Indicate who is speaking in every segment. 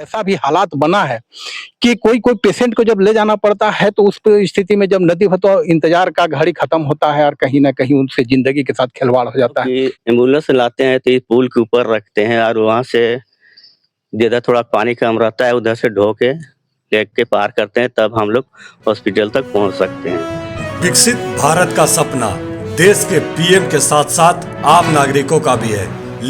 Speaker 1: ऐसा भी हालात बना है कि कोई कोई पेशेंट को जब ले जाना पड़ता है तो उस स्थिति में जब नदी हो तो इंतजार का घड़ी खत्म होता है और कहीं ना कहीं उनसे जिंदगी के साथ खिलवाड़ हो जाता है।
Speaker 2: कि एम्बुलेंस लाते हैं तो इस पुल के ऊपर रखते हैं और वहाँ से जिधर थोड़ा पानी कम रहता है उधर से ढो के लेके पार करते हैं, तब हम लोग हॉस्पिटल तक पहुँच सकते हैं।
Speaker 3: विकसित भारत का सपना देश के पीएम के साथ साथ आम नागरिकों का भी है,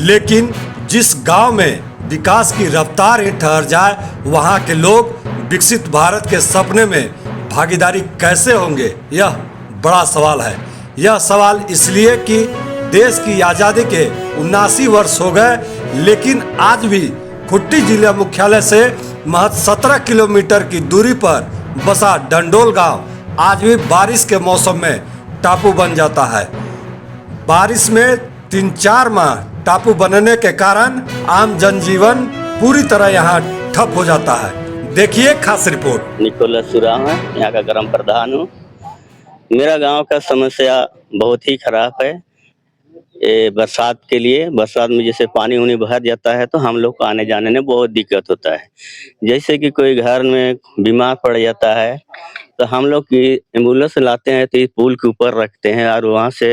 Speaker 3: लेकिन जिस गांव में विकास की रफ्तार ही ठहर जाए वहां के लोग विकसित भारत के सपने में भागीदारी कैसे होंगे, यह बड़ा सवाल है। यह सवाल इसलिए कि देश की आज़ादी के 79 वर्ष हो गए, लेकिन आज भी खुट्टी जिला मुख्यालय से महज 17 किलोमीटर की दूरी पर बसा डंडोल गांव आज भी बारिश के मौसम में टापू बन जाता है। बारिश में 3-4 माह टापू बनने के कारण आम जनजीवन पूरी तरह यहाँ ठप हो जाता है। देखिए खास रिपोर्ट।
Speaker 2: निकोलस सुराम है, यहाँ का ग्राम प्रधान हूँ। मेरा गांव का समस्या बहुत ही खराब है। बरसात के लिए, बरसात में जैसे पानी उनी भर जाता है तो हम लोग को आने जाने में बहुत दिक्कत होता है। जैसे कि कोई घर में बीमार पड़ जाता है तो हम लोग की एम्बुलेंस लाते हैं तो इस पुल के ऊपर रखते हैं और वहाँ से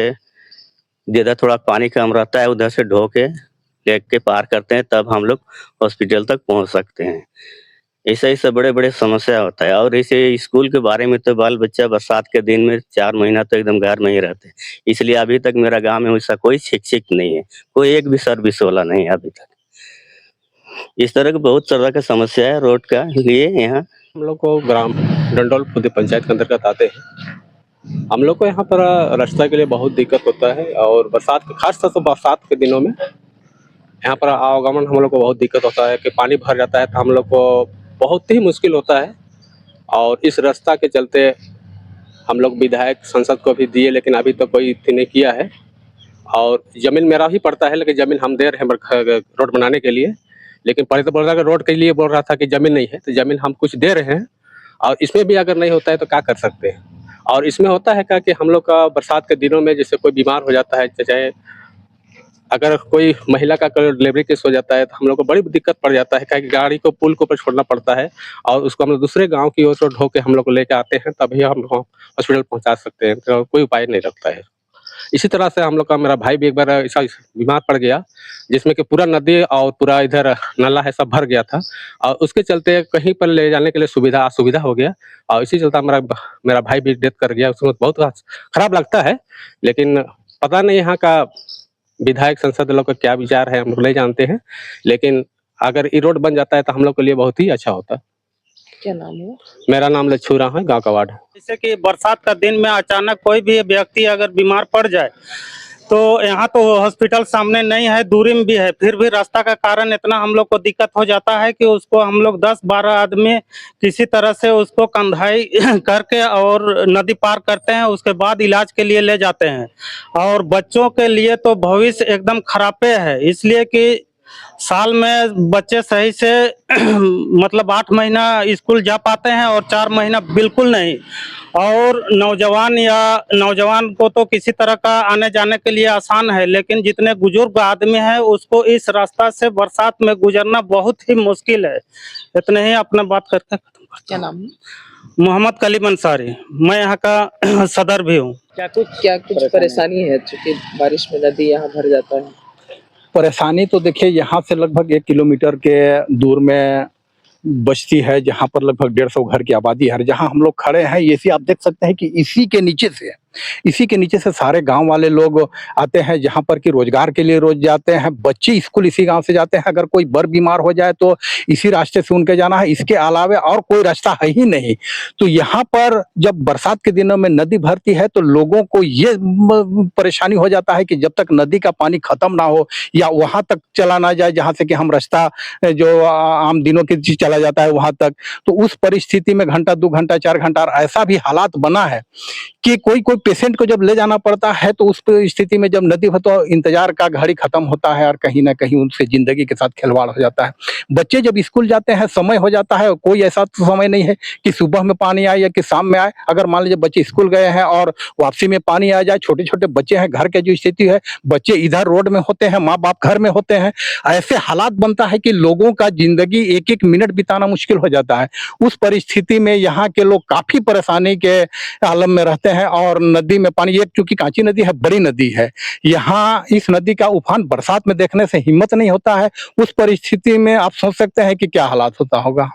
Speaker 2: जिधर थोड़ा पानी कम रहता है उधर से ढो के लेके पार करते हैं, तब हम लोग हॉस्पिटल तक पहुँच सकते हैं। ऐसा बड़े बड़े समस्या होता है। और ऐसे स्कूल के बारे में तो बाल बच्चा बरसात के दिन में 4 महीना तो एकदम घर में ही रहते हैं, इसलिए अभी तक मेरा गांव में वैसा कोई शिक्षक नहीं है, कोई एक भी सर्विस वाला नहीं है अभी तक। इस तरह की बहुत तरह का समस्या है रोड का लिए। यहाँ
Speaker 4: हम लोग को ग्राम डंडोल खुद पंचायत के अंतर्गत आते हैं। हम लोग को यहाँ पर रास्ता के लिए बहुत दिक्कत होता है और बरसात खासतौर से बरसात के दिनों में यहाँ पर आवागमन हम लोग को बहुत दिक्कत होता है कि पानी भर जाता है तो हम लोग को बहुत ही मुश्किल होता है। और इस रास्ता के चलते हम लोग विधायक संसद को भी दिए, लेकिन अभी तक कोई नहीं किया है। और ज़मीन मेरा ही पड़ता है, लेकिन ज़मीन हम दे रहे हैं रोड बनाने के लिए, लेकिन पहले तो बोल रहा था रोड के लिए बोल रहा था कि ज़मीन नहीं है, तो ज़मीन हम कुछ दे रहे हैं और इसमें भी अगर नहीं होता है तो क्या कर सकते हैं। और इसमें होता है क्या कि हम लोग का बरसात के दिनों में जैसे कोई बीमार हो जाता है, चाहे अगर कोई महिला का डिलीवरी केस हो जाता है तो हम लोग को बड़ी दिक्कत पड़ जाता है, क्योंकि गाड़ी को पुल के ऊपर छोड़ना पड़ता है और उसको हम लोग दूसरे गांव की ओर से ढो के हम लोग को लेके आते हैं, तभी हम लोग हॉस्पिटल पहुंचा सकते हैं। तो कोई उपाय नहीं रखता है। इसी तरह से हम लोग का मेरा भाई भी एक बार ऐसा बीमार पड़ गया जिसमें कि पूरा नदी और पूरा इधर नाला है सब भर गया था और उसके चलते कहीं पर ले जाने के लिए असुविधा हो गया और इसी चलते मेरा भाई भी डेथ कर गया। उसमें बहुत खराब लगता है, लेकिन पता नहीं यहाँ का विधायक संसद लोग का क्या विचार है हम लोग नहीं जानते हैं, लेकिन अगर ये रोड बन जाता है तो हम लोग के लिए बहुत ही अच्छा होता।
Speaker 5: क्या नाम है?
Speaker 4: मेरा नाम लच्छूरा है, गांव कवाड़।
Speaker 6: जैसे कि बरसात का दिन में अचानक कोई भी व्यक्ति अगर बीमार पड़ जाए तो यहाँ तो हॉस्पिटल सामने नहीं है, दूरी में भी है, फिर भी रास्ता का कारण इतना हम लोग को दिक्कत हो जाता है कि उसको हम लोग 10-12 आदमी किसी तरह से उसको कंधाई करके और नदी पार करते हैं, उसके बाद इलाज के लिए ले जाते हैं। और बच्चों के लिए तो भविष्य एकदम खराबे है, इसलिए कि साल में बच्चे सही से मतलब 8 महीना स्कूल जा पाते हैं और 4 महीना बिल्कुल नहीं। और नौजवान को तो किसी तरह का आने जाने के लिए आसान है, लेकिन जितने बुजुर्ग आदमी हैं उसको इस रास्ता से बरसात में गुजरना बहुत ही मुश्किल है। इतने ही अपना बात करके खत्म करता हूं।
Speaker 5: क्या नाम है?
Speaker 6: मोहम्मद कलीम अंसारी, मैं यहाँ का सदर भी हूँ।
Speaker 5: क्या कुछ परेशानी है चूँकि बारिश में नदी यहाँ भर जाता है?
Speaker 1: परेशानी तो देखिए यहाँ से लगभग 1 किलोमीटर के दूर में बस्ती है जहाँ पर लगभग 150 घर की आबादी है। जहाँ हम लोग खड़े हैं इसी आप देख सकते हैं कि इसी के नीचे से सारे गांव वाले लोग आते हैं, जहाँ पर कि रोजगार के लिए रोज जाते हैं। बच्चे स्कूल इसी गांव से जाते हैं। अगर कोई बड़ बीमार हो जाए तो इसी रास्ते से उनके जाना है, इसके अलावे और कोई रास्ता है ही नहीं। तो यहाँ पर जब बरसात के दिनों में नदी भरती है तो लोगों को ये परेशानी हो जाता है कि जब तक नदी का पानी खत्म ना हो या वहां तक चला ना जाए जहाँ से कि हम रास्ता जो आम दिनों के चला जाता है वहां तक, तो उस परिस्थिति में घंटा 2 घंटा 4 घंटा ऐसा भी हालात बना है कि कोई कोई पेशेंट को जब ले जाना पड़ता है तो उस स्थिति में जब नदी हो तो इंतजार का घड़ी खत्म होता है और कहीं ना कहीं उनसे जिंदगी के साथ खिलवाड़ हो जाता है। बच्चे जब स्कूल जाते हैं समय हो जाता है, कोई ऐसा तो समय नहीं है कि सुबह में पानी आए या कि शाम में आए। अगर मान लीजिए बच्चे स्कूल गए हैं और वापसी में पानी आ जाए, छोटे छोटे बच्चे हैं, घर के जो स्थिति है, बच्चे इधर रोड में होते हैं, माँ बाप घर में होते हैं, ऐसे हालात बनता है कि लोगों का जिंदगी एक एक मिनट बिताना मुश्किल हो जाता है। उस परिस्थिति में यहाँ के लोग काफी परेशानी के आलम में रहते हैं और नदी में पानी, एक चूंकि कांची नदी है, बड़ी नदी है, यहाँ इस नदी का उफान बरसात में देखने से हिम्मत नहीं होता है। उस परिस्थिति में आप सोच सकते हैं कि क्या हालात होता होगा।